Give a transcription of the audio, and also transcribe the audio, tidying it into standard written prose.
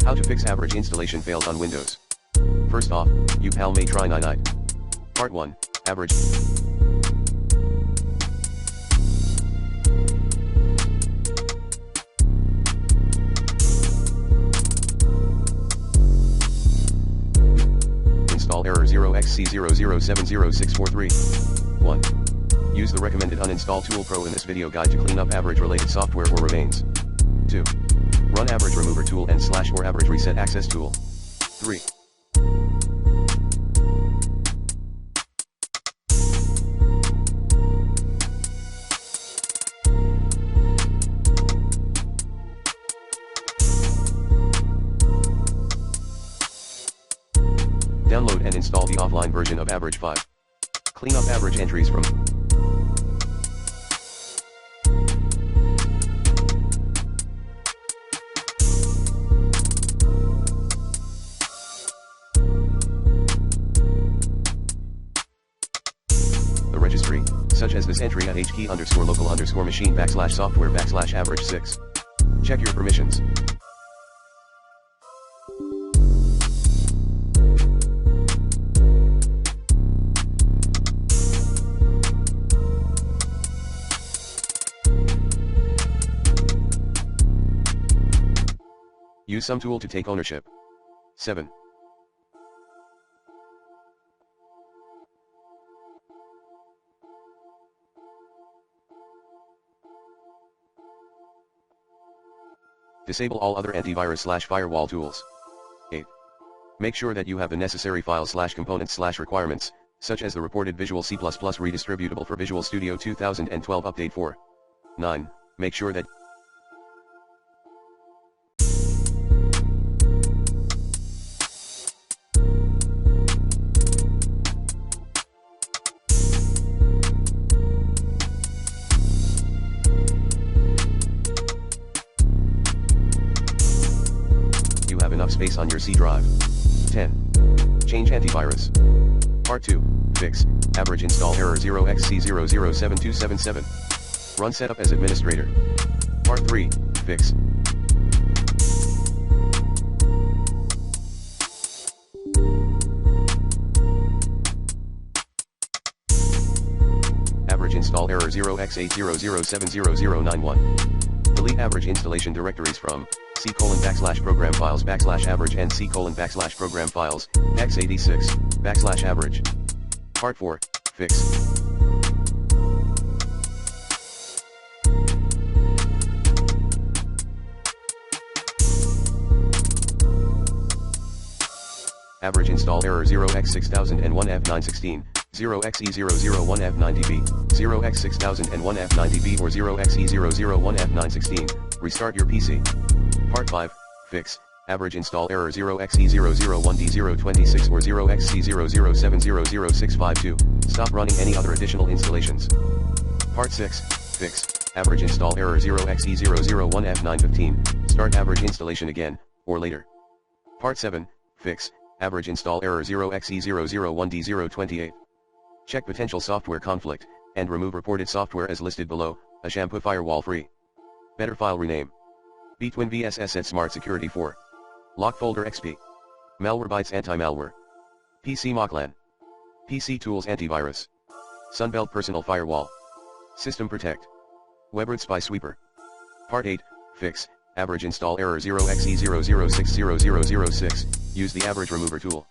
How to fix average installation failed on Windows. First off, you pal may try night. Part 1, Average. Install error 0xC0070643. 1. Use the recommended Uninstall Tool Pro in this video guide to clean up average related software or remains. 2. Run average remover tool and / or average reset access tool. 3. Download and install the offline version of Average 5. Clean up average entries from the registry, such as this entry at hkey_local_machine /software/average6. Check your permissions. Use some tool to take ownership. 7. Disable all other antivirus/firewall tools. 8. Make sure that you have the necessary files/components/requirements, such as the reported Visual C++ redistributable for Visual Studio 2012 Update 4. 9. Make sure that you have enough space on your C drive. 10. Change antivirus. Part 2, Fix, Average Install Error 0xC007277. Run Setup as Administrator. Part 3, Fix. Average Install Error 0x80070091. Delete average installation directories from C:\program files \average and C:\program files x86 \average. Part 4, Fix. Average install error 0x6001F916, 0xe001F9db, 0x6001F9db or 0xe001F916, restart your PC. Part 5, Fix, average install error 0xe001D026 or 0xC007000652, stop running any other additional installations. Part 6, Fix, average install error 0xe001F915, start average installation again, or later. Part 7, Fix, average install error 0xe001D028. Check potential software conflict, and remove reported software as listed below, a shampoo firewall free. Better file rename. Between VSS Smart Security 4. Lock folder XP. Malwarebytes Anti-Malware. PC Mocklan. PC Tools Antivirus. Sunbelt Personal Firewall. System Protect. WebRoot Spy Sweeper. Part 8, Fix, average install error 0xe0060006, use the average remover tool.